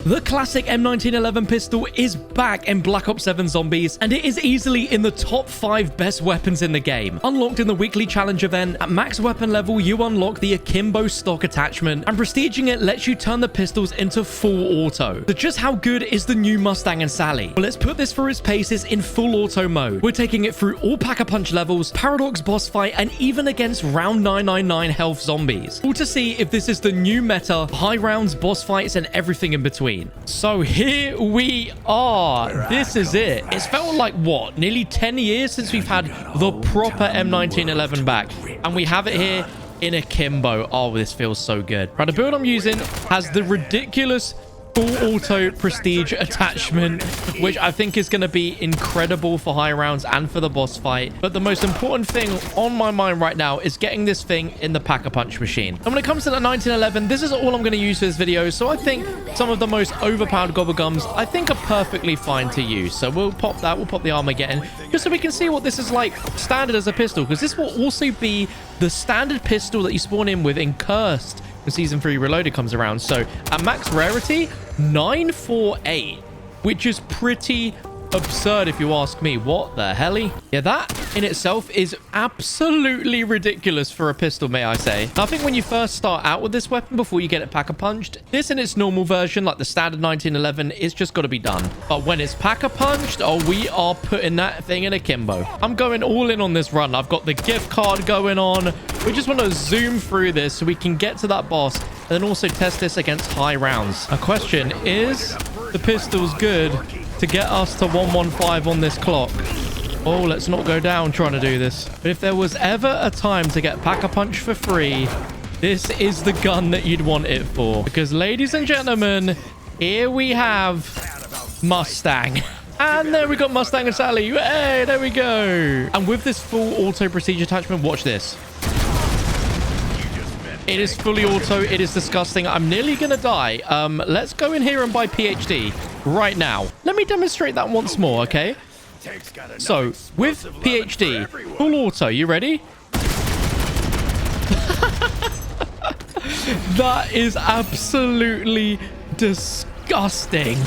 The classic M1911 pistol is back in Black Ops 7 Zombies, and it is easily in the top 5 best weapons in the game. Unlocked in the weekly challenge event, at max weapon level, you unlock the Akimbo stock attachment, and prestiging it lets you turn the pistols into full auto. So just how good is the new Mustang and Sally? Well, let's put this through its paces in full auto mode. We're taking it through all Pack-a-Punch levels, Paradox boss fight, and even against round 999 health zombies. All to see if this is the new meta, high rounds, boss fights, and everything in between. So here we are. This is it. It's felt like, what, nearly 10 years since we've had the proper M1911 back. And we have it here in Akimbo. Oh, this feels so good. Right, the build I'm using has the ridiculous full auto prestige attachment, which I think is going to be incredible for high rounds and for the boss fight. But the most important thing on my mind right now is getting this thing in the Pack-a-Punch machine. And when it comes to the 1911, this is all I'm going to use for this video. So I think some of the most overpowered gobblegums I think are perfectly fine to use. So we'll pop that. We'll pop the Armageddon just so we can see what this is like standard as a pistol, because this will also be the standard pistol that you spawn in with in Cursed when Season 3 Reloaded comes around. So at max rarity, 948, which is pretty absurd if you ask me. What the helly? Yeah, that in itself is absolutely ridiculous for a pistol, may I say. I think when you first start out with this weapon before you get it pack-a-punched, this in its normal version, like the standard 1911, is just got to be done. But when it's pack-a-punched, oh, we are putting that thing in Akimbo. I'm going all in on this run. I've got the gift card going on. We just want to zoom through this so we can get to that boss and then also test this against high rounds. A question, is the pistols good to get us to 115 on this clock? Oh, let's not go down trying to do this. But if there was ever a time to get Pack-a-Punch for free, this is the gun that you'd want it for. Because, ladies and gentlemen, here we have Mustang. And there we got Mustang and Sally. Hey, there we go. And with this full auto prestige attachment, watch this. It is fully auto. It is disgusting. I'm nearly going to die. Let's go in here and buy PhD right now. Let me demonstrate that once more, okay? So, with PhD, full auto, you ready? That is absolutely disgusting.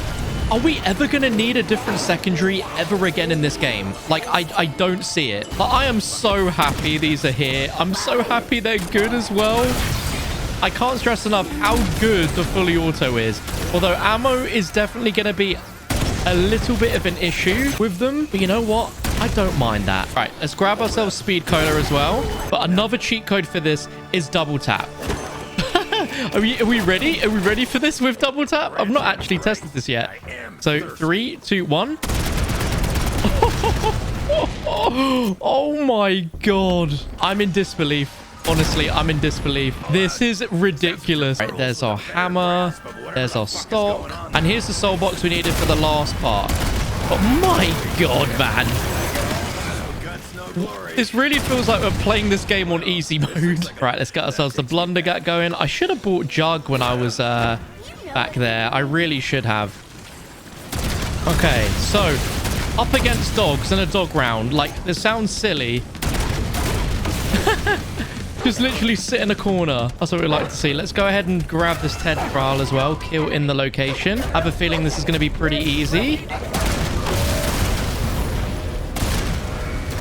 Are we ever going to need a different secondary ever again in this game? Like, I don't see it. But I am so happy these are here. I'm so happy they're good as well. I can't stress enough how good the fully auto is. Although ammo is definitely going to be a little bit of an issue with them. But you know what? I don't mind that. Right, let's grab ourselves speed cola as well. But another cheat code for this is double tap. Are we ready? Are we ready for this with double tap? I've not actually tested this yet. So 3, 2, 1. Oh my god. I'm in disbelief. Honestly, I'm in disbelief. This is ridiculous. Right, there's our hammer. There's our stock. And here's the soul box we needed for the last part. But my god, man. This really feels like we're playing this game on easy mode. Right, let's get ourselves the Blundergat going. I should have bought Jug when I was back there. I really should have. Okay, so up against dogs in a dog round. Like, this sounds silly. Just literally sit in a corner. That's what we like to see. Let's go ahead and grab this Ted Trial as well. Kill in the location. I have a feeling this is going to be pretty easy.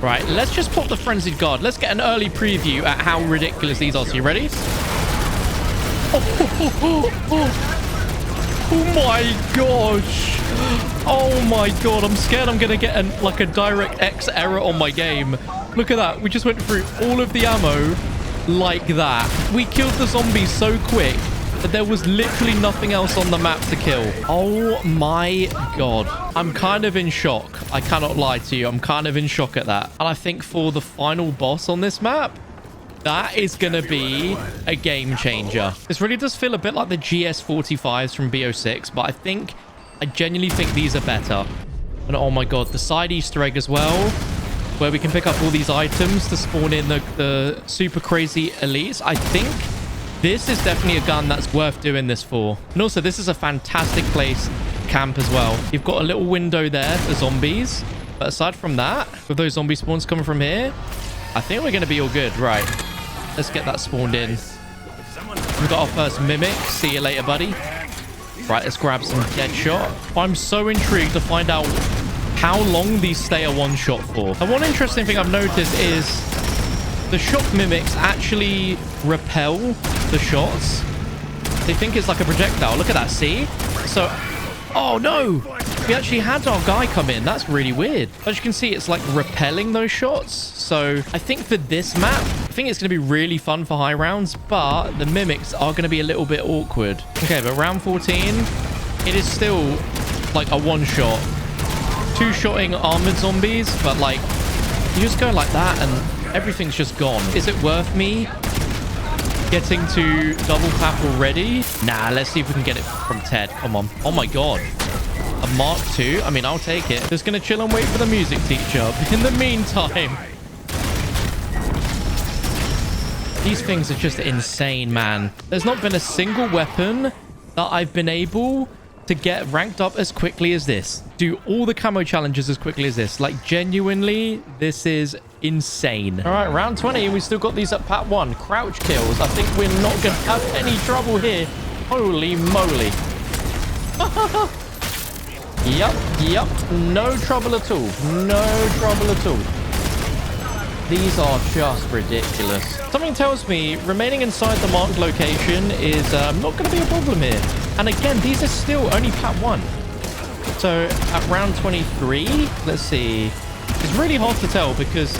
Right, let's just pop the Frenzied Guard. Let's get an early preview at how ridiculous these are. So you ready? Oh my gosh. Oh my god. I'm scared I'm going to get like a DirectX error on my game. Look at that. We just went through all of the ammo like that. We killed the zombies so quick that there was literally nothing else on the map to kill. Oh my god. I'm kind of in shock. I cannot lie to you. I'm kind of in shock at that. And I think for the final boss on this map, that is going to be a game changer. This really does feel a bit like the GS45s from BO6, but I genuinely think these are better. And oh my god, the side Easter egg as well, where we can pick up all these items to spawn in the super crazy elites. I think this is definitely a gun that's worth doing this for. And also, this is a fantastic place to camp as well. You've got a little window there for zombies. But aside from that, with those zombie spawns coming from here, I think we're going to be all good. Right. Let's get that spawned in. We've got our first Mimic. See you later, buddy. Right, let's grab some dead shot. I'm so intrigued to find out how long these stay a one-shot for. And one interesting thing I've noticed is the shock mimics actually repel the shots. They think it's like a projectile. Look at that, see? So, oh no! We actually had our guy come in. That's really weird. As you can see, it's like repelling those shots. So I think for this map, I think it's going to be really fun for high rounds, but the mimics are going to be a little bit awkward. Okay, but round 14, it is still like a one-shot. Two-shotting armored zombies, but like, you just go like that and everything's just gone. Is it worth me getting to double tap already? Nah, let's see if we can get it from Ted. Come on. Oh my god. A Mark II? I mean, I'll take it. Just gonna chill and wait for the music teacher. In the meantime, these things are just insane, man. There's not been a single weapon that I've been able to get ranked up as quickly as this. Do all the camo challenges as quickly as this. Like, genuinely, this is insane. All right, round 20. We still got these at Pat 1. Crouch kills. I think we're not going to have any trouble here. Holy moly. Yep. No trouble at all. No trouble at all. These are just ridiculous. Something tells me remaining inside the marked location is not going to be a problem here. And again, these are still only Pat 1. So at round 23, let's see. It's really hard to tell because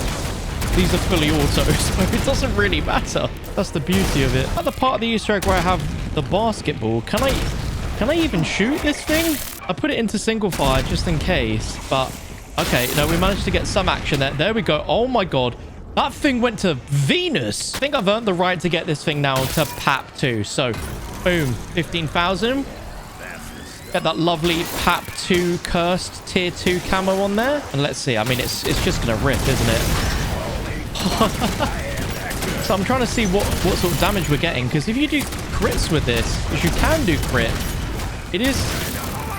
these are fully auto, so it doesn't really matter. That's the beauty of it. At the part of the Easter egg where I have the basketball, can I even shoot this thing? I put it into single fire just in case, but okay, no, we managed to get some action there. There we go. Oh my god. That thing went to Venus. I think I've earned the right to get this thing now to PAP 2. So, boom, 15,000. Get that lovely PAP 2 cursed tier 2 camo on there. And let's see. I mean, it's just going to rip, isn't it? So I'm trying to see what sort of damage we're getting. Because if you do crits with this, which you can do crit, it is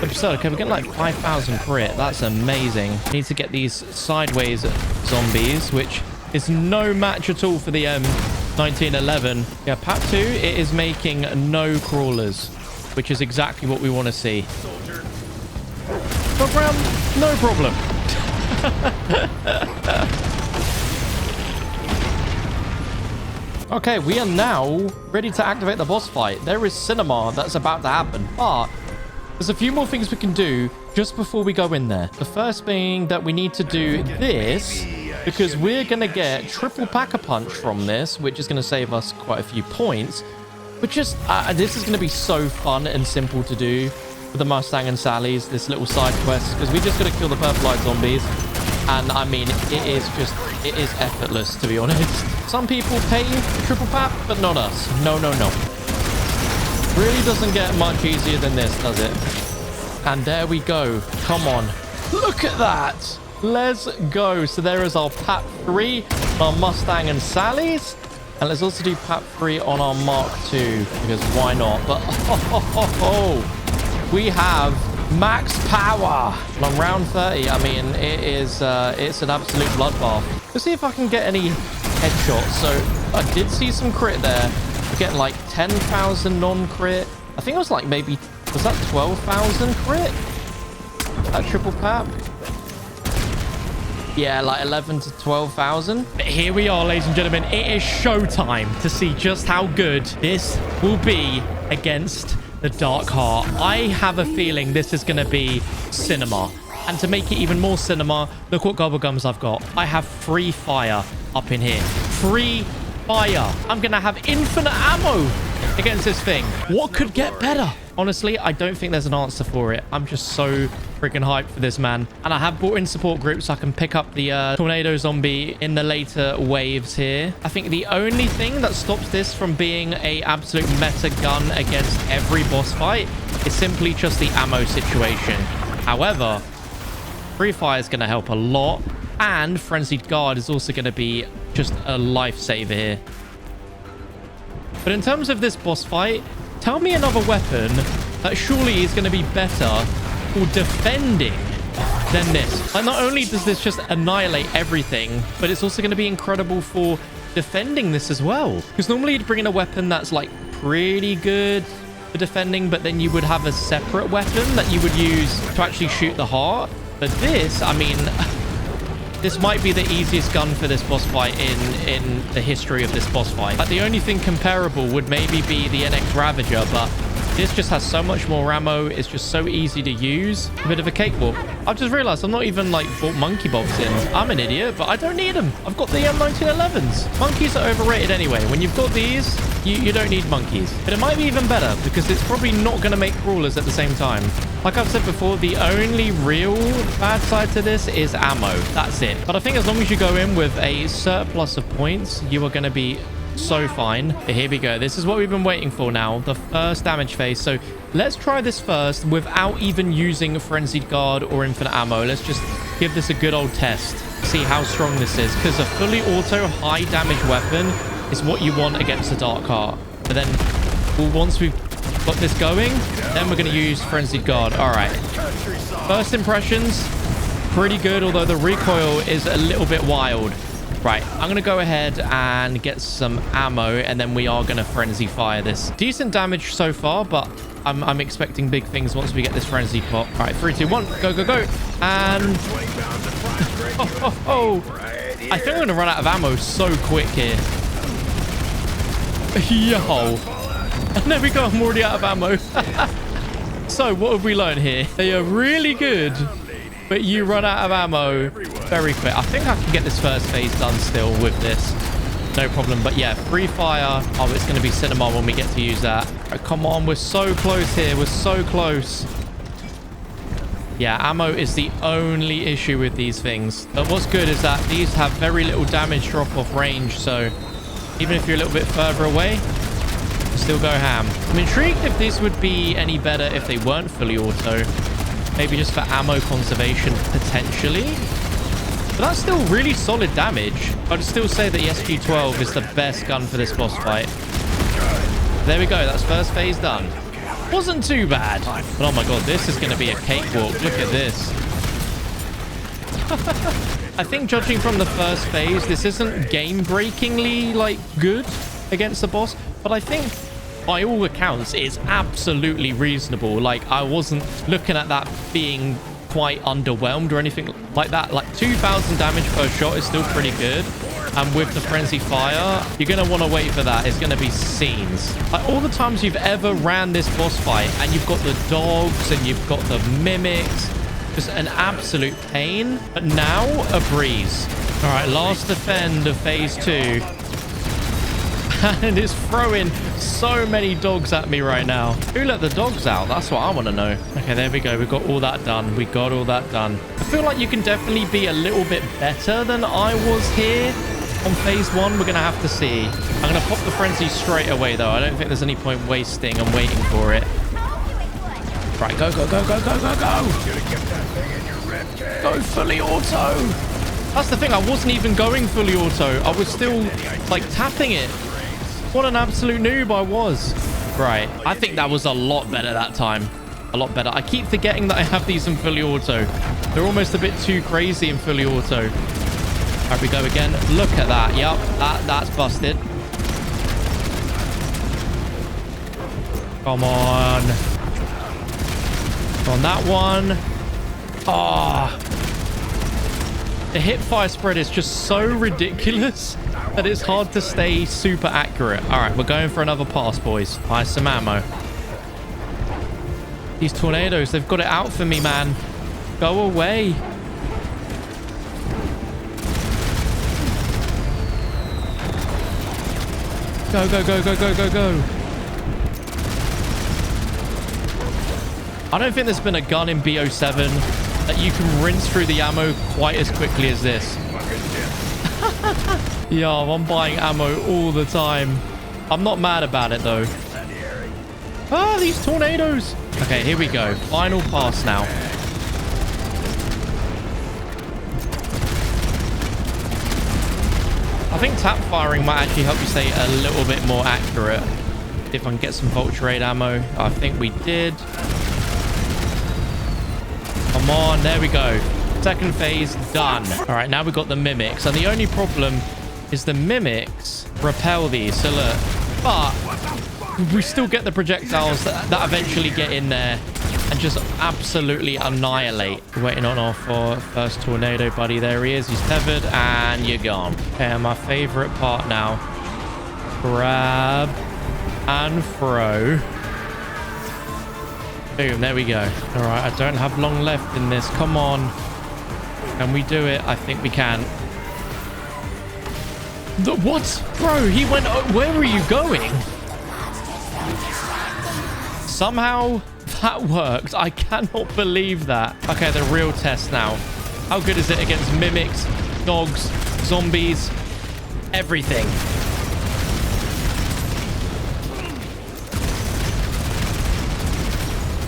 absurd. Okay, we're getting like 5,000 crit. That's amazing. Need to get these sideways zombies, which is no match at all for the 1911. Yeah, Pat 2, it is making no crawlers, which is exactly what we want to see. Program, no problem. Okay, we are now ready to activate the boss fight. There is cinema that's about to happen, but there's a few more things we can do just before we go in there. The first being that we need to do this because we're going to get triple pack-a-punch from this, which is going to save us quite a few points. But just, this is going to be so fun and simple to do with the Mustang and Sally's, this little side quest, because we just got to kill the purple-eyed zombies. And I mean, it is effortless, to be honest. Some people pay triple pap, but not us. No. Really doesn't get much easier than this, does it? And there we go. Come on. Look at that. Let's go. So there is our PAP 3, our Mustang and Sally's. And let's also do PAP 3 on our Mark II, because why not? But we have max power on round 30. I mean, it's an absolute bloodbath. Let's see if I can get any headshots. So I did see some crit there. We're getting like 10,000 non-crit. I think it was like maybe, was that 12,000 crit? That triple pap? Yeah, like 11 to 12,000. But here we are, ladies and gentlemen. It is showtime to see just how good this will be against the Dark Heart. I have a feeling this is going to be cinema. And to make it even more cinema, look what gobblegums I've got. I have free fire up in here. Free fire. I'm going to have infinite ammo against this thing. What could get better? Honestly, I don't think there's an answer for it. I'm just so freaking hyped for this, man. And I have brought in support groups so I can pick up the tornado zombie in the later waves here. I think the only thing that stops this from being a absolute meta gun against every boss fight is simply just the ammo situation. However, free fire is going to help a lot. And Frenzied Guard is also going to be just a lifesaver here. But in terms of this boss fight, tell me another weapon that surely is going to be better for defending than this. Like, not only does this just annihilate everything, but it's also going to be incredible for defending this as well. Because normally you'd bring in a weapon that's like pretty good for defending, but then you would have a separate weapon that you would use to actually shoot the heart. But this, I mean, this might be the easiest gun for this boss fight in the history of this boss fight. Like, the only thing comparable would maybe be the NX Ravager, but this just has so much more ammo. It's just so easy to use. A bit of a cakewalk. I've just realized I'm not even like bought monkey bolts in. I'm an idiot, but I don't need them. I've got the M1911s. Monkeys are overrated anyway. When you've got these, you don't need monkeys. But it might be even better because it's probably not going to make crawlers at the same time. Like I've said before, the only real bad side to this is ammo. That's it. But I think as long as you go in with a surplus of points, you are going to be so fine. But here we go. This is what we've been waiting for now. The first damage phase. So let's try this first without even using a frenzied guard or infinite ammo. Let's just give this a good old test. See how strong this is. Because a fully auto high damage weapon is what you want against a dark heart. But then once we've got this going, then we're going to use frenzied guard. All right. First impressions, pretty good. Although the recoil is a little bit wild. Right, I'm going to go ahead and get some ammo, and then we are going to frenzy fire this. Decent damage so far, but I'm expecting big things once we get this frenzy pop. All right, 3, 2, 1, go, go, go. And I think I'm going to run out of ammo so quick here. Yo. And there we go. I'm already out of ammo. So what have we learned here? They are really good, but you run out of ammo very quick. I think I can get this first phase done still with this. No problem. But yeah, free fire. Oh, it's going to be cinema when we get to use that. Right, come on. We're so close here. We're so close. Yeah, ammo is the only issue with these things. But what's good is that these have very little damage drop off range. So even if you're a little bit further away, you still go ham. I'm intrigued if this would be any better if they weren't fully auto. Maybe just for ammo conservation, potentially. But that's still really solid damage. I'd still say that the SG-12 is the best gun for this boss fight. There we go. That's first phase done. Wasn't too bad. But oh my god, this is going to be a cakewalk. Look at this. I think judging from the first phase, this isn't game-breakingly, like, good against the boss. But I think, by all accounts, it's absolutely reasonable. Like, I wasn't looking at that being quite underwhelmed or anything like that. Like 2,000 damage per shot is still pretty good, and with the frenzy fire, you're gonna want to wait for that. It's gonna be scenes. Like all the times you've ever ran this boss fight and you've got the dogs and you've got the mimics, just an absolute pain. But now a breeze. All right, last defend of phase 2. And it's throwing so many dogs at me right now. Who let the dogs out? That's what I want to know. Okay, there we go. We got all that done. We got all that done. I feel like you can definitely be a little bit better than I was here on phase 1. We're going to have to see. I'm going to pop the frenzy straight away, though. I don't think there's any point wasting and waiting for it. Right, go, go, go, go, go, go, go. Go fully auto. That's the thing. I wasn't even going fully auto. I was still, like, tapping it. What an absolute noob I was. Right. I think that was a lot better that time. A lot better. I keep forgetting that I have these in fully auto. They're almost a bit too crazy in fully auto. All right, we go again. Look at that. Yep, that's busted. Come on. On that one. Ah. Oh. The hip fire spread is just so ridiculous that it's hard to stay super accurate. All right, we're going for another pass, boys. Buy some ammo. These tornadoes, they've got it out for me, man. Go away. Go, go, go, go, go, go, go. I don't think there's been a gun in BO7 that you can rinse through the ammo quite as quickly as this. Yeah, I'm buying ammo all the time. I'm not mad about it, though. Ah, these tornadoes. Okay, here we go. Final pass now. I think tap firing might actually help you stay a little bit more accurate. If I can get some Vulture Raid ammo. I think we did. Come on, there we go. Second phase done. All right, now we've got the mimics, and the only problem is the mimics repel these. So look, but we still get the projectiles that eventually get in there and just absolutely annihilate. Waiting on our first tornado, buddy. There he is. He's tethered and you're gone. Okay, my favorite part now. Grab and throw. Boom, there we go. All right, I don't have long left in this. Come on. Can we do it? I think we can. What? Bro, he went... Where are you going? Somehow that worked. I cannot believe that. Okay, the real test now. How good is it against mimics, dogs, zombies, everything?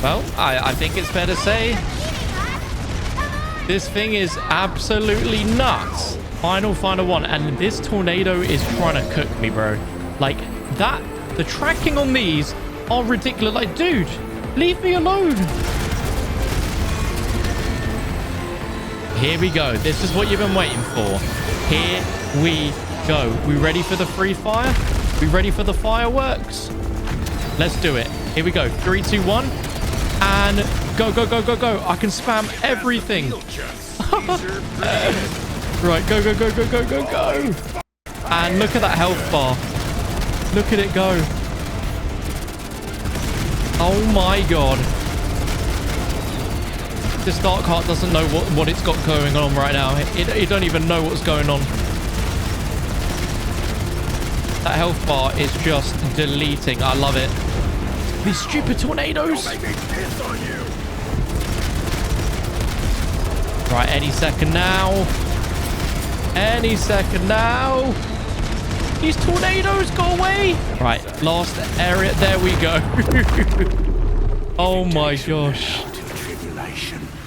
Well, I think it's fair to say this thing is absolutely nuts. Final one. And this tornado is trying to cook me, bro. Like, that... The tracking on these are ridiculous. Like, dude, leave me alone. Here we go. This is what you've been waiting for. Here we go. We ready for the free fire? We ready for the fireworks? Let's do it. Here we go. 3, 2, 1. And go. I can spam everything. Right, go. And look at that health bar. Look at it go. Oh my god. This Dark Heart doesn't know what it's got going on right now. It don't even know what's going on. That health bar is just deleting. I love it. These stupid tornadoes. Right, any second now. Any second now. These tornadoes, go away. Right, last area. There we go. Oh my gosh.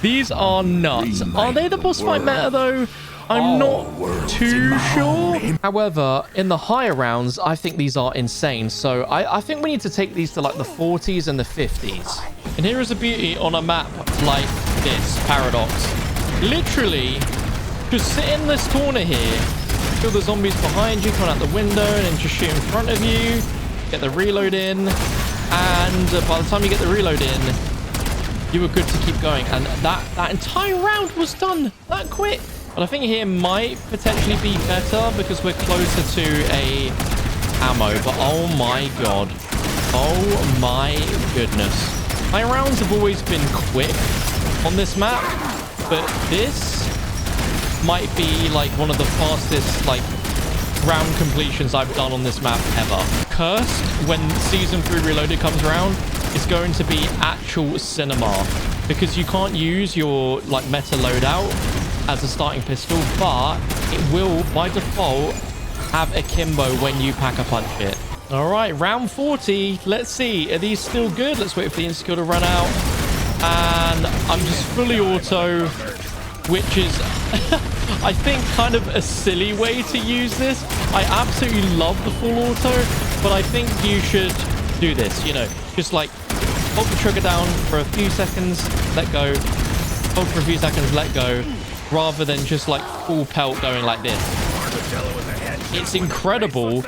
These are nuts. Are they the boss fight meta though? I'm not too sure. However, in the higher rounds, I think these are insane. So I think we need to take these to like the 40s and the 50s. And here is a beauty on a map like this, Paradox. Literally, just sit in this corner here, kill the zombies behind you, come out the window, and then just shoot in front of you, get the reload in, and by the time you get the reload in, you were good to keep going. And that entire round was done that quick. But I think here might potentially be better because we're closer to a ammo. But oh my god. Oh my goodness. My rounds have always been quick on this map, but this might be like one of the fastest like round completions I've done on this map ever. Cursed, when Season 3 Reloaded comes around, is going to be actual cinema because you can't use your like meta loadout as a starting pistol, but it will by default have akimbo when you pack a punch it. All right, round 40. Let's see, are these still good? Let's wait for the insta-kill to run out. And I'm just fully auto, which is I think kind of a silly way to use this. I absolutely love the full auto, but I think you should do this, you know, just like hold the trigger down for a few seconds, let go, hold for a few seconds, let go, rather than just like full pelt going like this. It's incredible,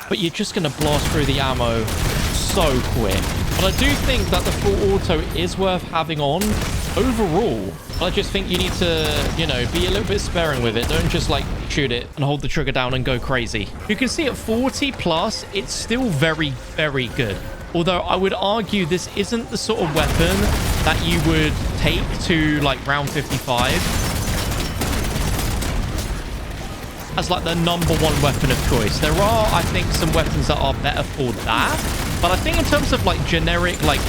but you're just going to blast through the ammo so quick. But I do think that the full auto is worth having on overall. But I just think you need to, you know, be a little bit sparing with it. Don't just like shoot it and hold the trigger down and go crazy. You can see at 40 plus, it's still very, very good. Although I would argue this isn't the sort of weapon that you would take to like round 55 as like the #1 weapon of choice. There are, I think, some weapons that are better for that. But I think in terms of like generic, like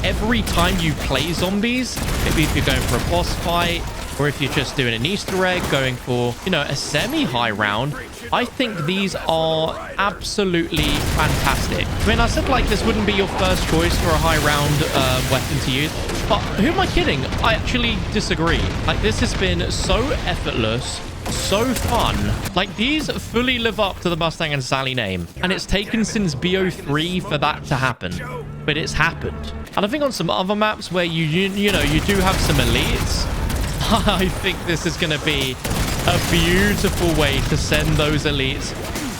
every time you play zombies, maybe if you're going for a boss fight or if you're just doing an Easter egg, going for, you know, a semi-high round, I think these are absolutely fantastic. I mean, I said like this wouldn't be your first choice for a high round weapon to use, but who am I kidding? I actually disagree. Like, this has been so effortless, so fun. Like, these fully live up to the Mustang and Sally name, and it's taken since BO3 for that to happen, but it's happened. And I think on some other maps where you know, you do have some elites, I think this is going to be a beautiful way to send those elites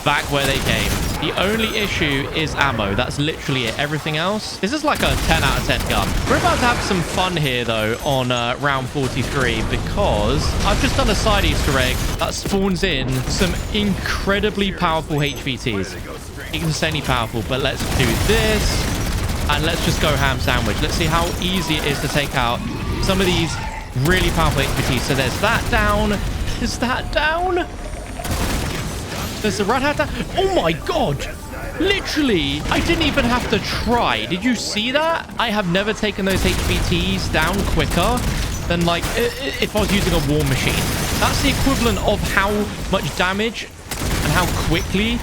back where they came. The only issue is ammo. That's literally it. Everything else, this is like a 10 out of 10 gun. We're about to have some fun here, though, on round 43, because I've just done a side Easter egg that spawns in some incredibly powerful HVTs. Insanely powerful, but let's do this, and let's just go ham sandwich. Let's see how easy it is to take out some of these really powerful HVTs. So there's that down. Is that down? There's the red hat down. Oh my god. Literally, I didn't even have to try. Did you see that? I have never taken those HVTs down quicker than like if I was using a war machine. That's the equivalent of how much damage and how quickly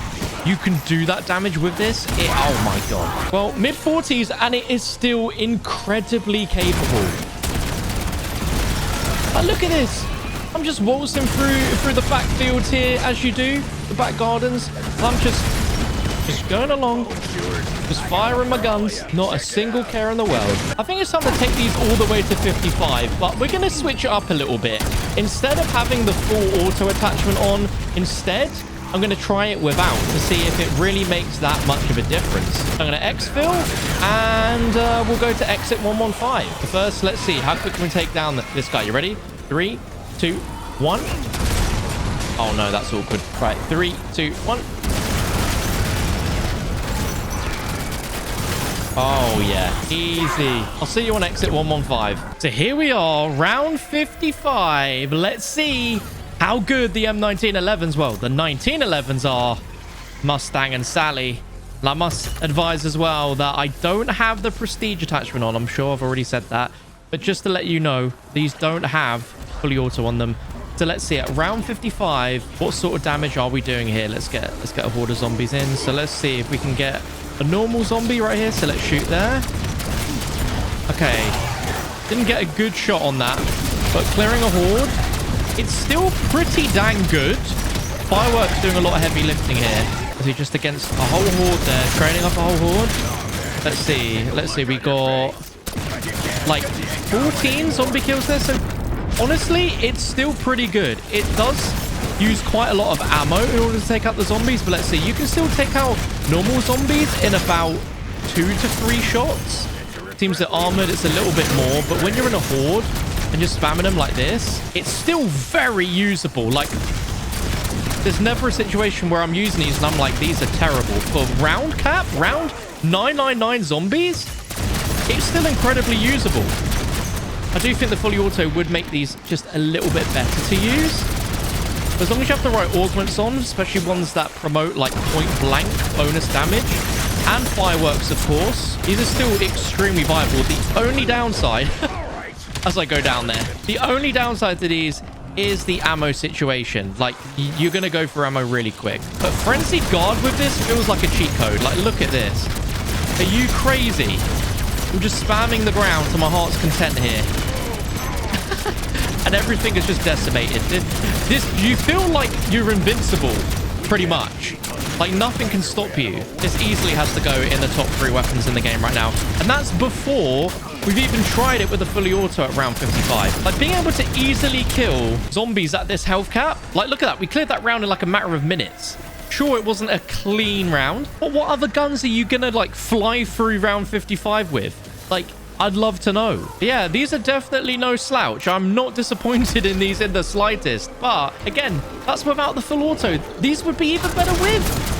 you can do that damage with this. Oh my god. Well, mid-40s, and it is still incredibly capable. Oh, look at this. I'm just waltzing through the backfield here, as you do, the back gardens. I'm just going along, just firing my guns. Not a single care in the world. I think it's time to take these all the way to 55, but we're going to switch it up a little bit. Instead of having the full auto attachment on, I'm going to try it without to see if it really makes that much of a difference. I'm going to exfil, and we'll go to exit 115. But first, let's see. How quick can we take down this guy? You ready? 3, 2, 1. Oh, no, that's awkward. Right, 3, 2, 1. Oh, yeah. Easy. I'll see you on exit 115. So here we are, round 55. Let's see how good the M1911s, well, the 1911s are. Mustang and Sally. And I must advise as well that I don't have the prestige attachment on. I'm sure I've already said that. But just to let you know, these don't have fully auto on them. So let's see, at round 55, what sort of damage are we doing here? Let's get a horde of zombies in. So let's see if we can get a normal zombie right here. So let's shoot there. Okay. Didn't get a good shot on that. But clearing a horde, it's still pretty dang good. Fireworks doing a lot of heavy lifting here. Is he just against a whole horde there? Training up a whole horde? Let's see. We got like 14 zombie kills there. So honestly, it's still pretty good. It does use quite a lot of ammo in order to take out the zombies. But let's see. You can still take out normal zombies in about 2 to 3 shots. Seems that armored, it's a little bit more. But when you're in a horde and just spamming them like this, it's still very usable. Like, there's never a situation where I'm using these and I'm like, these are terrible. For round 999 zombies, it's still incredibly usable. I do think the fully auto would make these just a little bit better to use. As long as you have the right augments on, especially ones that promote like point blank bonus damage and fireworks, of course, these are still extremely viable. The only downside, as I go down there, the only downside to these is the ammo situation. Like, you're going to go for ammo really quick. But Frenzied Guard with this feels like a cheat code. Like, look at this. Are you crazy? I'm just spamming the ground to my heart's content here. And everything is just decimated. You feel like you're invincible, pretty much. Like, nothing can stop you. This easily has to go in the top 3 weapons in the game right now. And that's before we've even tried it with a fully auto at round 55. Like, being able to easily kill zombies at this health cap. Like, look at that. We cleared that round in like a matter of minutes. Sure, it wasn't a clean round. But what other guns are you going to, like, fly through round 55 with? Like, I'd love to know. Yeah, these are definitely no slouch. I'm not disappointed in these in the slightest. But, again, that's without the full auto. These would be even better with.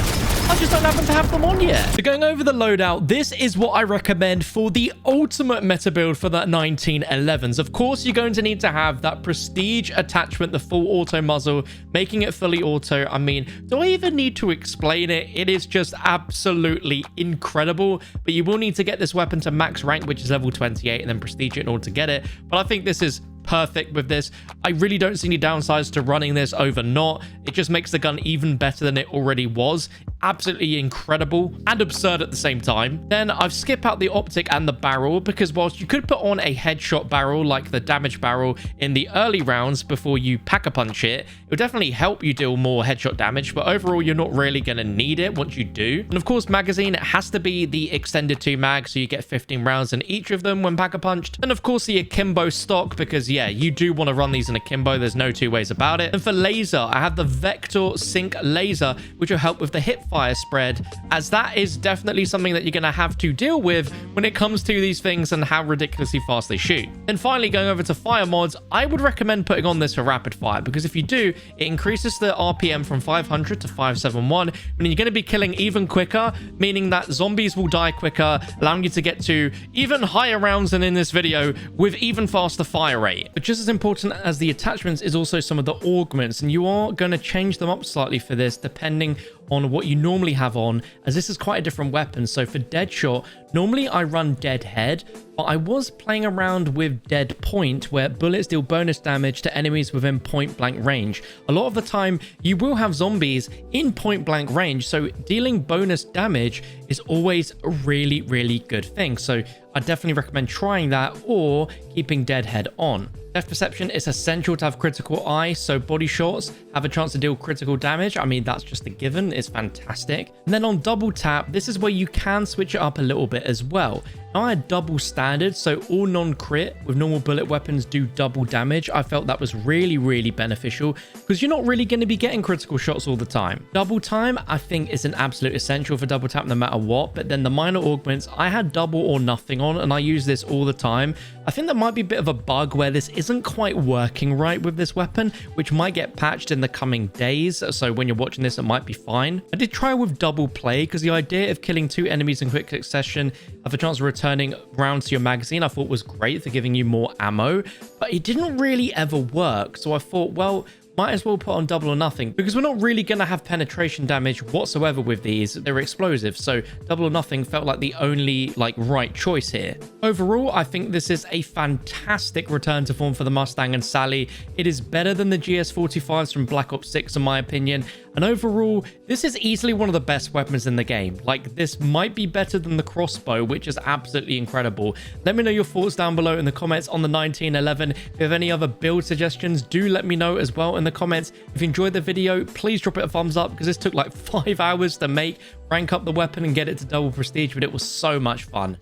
I just don't happen to have them on yet. So going over the loadout, this is what I recommend for the ultimate meta build for that 1911s. Of course, you're going to need to have that prestige attachment, the full auto muzzle, making it fully auto. I mean, do I even need to explain it? It is just absolutely incredible. But you will need to get this weapon to max rank, which is level 28, and then prestige it in order to get it. But I think this is perfect with this. I really don't see any downsides to running this over not. It just makes the gun even better than it already was. Absolutely incredible and absurd at the same time. Then I've skipped out the optic and the barrel, because whilst you could put on a headshot barrel like the damage barrel in the early rounds before you pack-a-punch it, it would definitely help you deal more headshot damage, but overall you're not really going to need it once you do. And of course, magazine, it has to be the extended 2 mag, so you get 15 rounds in each of them when pack-a-punched. And of course the akimbo stock, because yeah, you do want to run these in akimbo. There's no 2 ways about it. And for laser, I have the Vector Sync laser, which will help with the hip fire spread, as that is definitely something that you're going to have to deal with when it comes to these things and how ridiculously fast they shoot. And finally, going over to fire mods, I would recommend putting on this for rapid fire, because if you do, it increases the RPM from 500 to 571, and you're going to be killing even quicker, meaning that zombies will die quicker, allowing you to get to even higher rounds than in this video with even faster fire rate. But just as important as the attachments is also some of the augments, and you are going to change them up slightly for this depending on what you normally have on, as this is quite a different weapon. So for Deadshot, normally I run Dead Head, but I was playing around with Dead Point, where bullets deal bonus damage to enemies within point blank range. A lot of the time you will have zombies in point blank range, so dealing bonus damage is always a really, really good thing. So I definitely recommend trying that or keeping Dead Head on. Depth perception is essential to have critical eye, so body shots have a chance to deal critical damage. I mean, that's just a given. It's fantastic. And then on double tap, this is where you can switch it up a little bit as well. Now I had double standard, so all non-crit with normal bullet weapons do double damage. I felt that was really, really beneficial because you're not really going to be getting critical shots all the time. Double time, I think, is an absolute essential for double tap no matter what, but then the minor augments, I had double or nothing on, and I use this all the time. I think there might be a bit of a bug where this isn't quite working right with this weapon, which might get patched in the coming days, so when you're watching this, it might be fine. I did try with double play because the idea of killing 2 enemies in quick succession have a chance of returning rounds to your magazine I thought was great for giving you more ammo, but it didn't really ever work. So I thought, well, might as well put on double or nothing, because we're not really going to have penetration damage whatsoever with these. They're explosive, so double or nothing felt like the only right choice here. Overall, I think this is a fantastic return to form for the Mustang and Sally. It is better than the GS45s from Black Ops 6 in my opinion, and overall this is easily one of the best weapons in the game. Like, this might be better than the crossbow, which is absolutely incredible. Let me know your thoughts down below in the comments on the 1911. If you have any other build suggestions, do let me know as well in the comments. If you enjoyed the video, please drop it a thumbs up, because this took like 5 hours to make, rank up the weapon and get it to double prestige, but it was so much fun.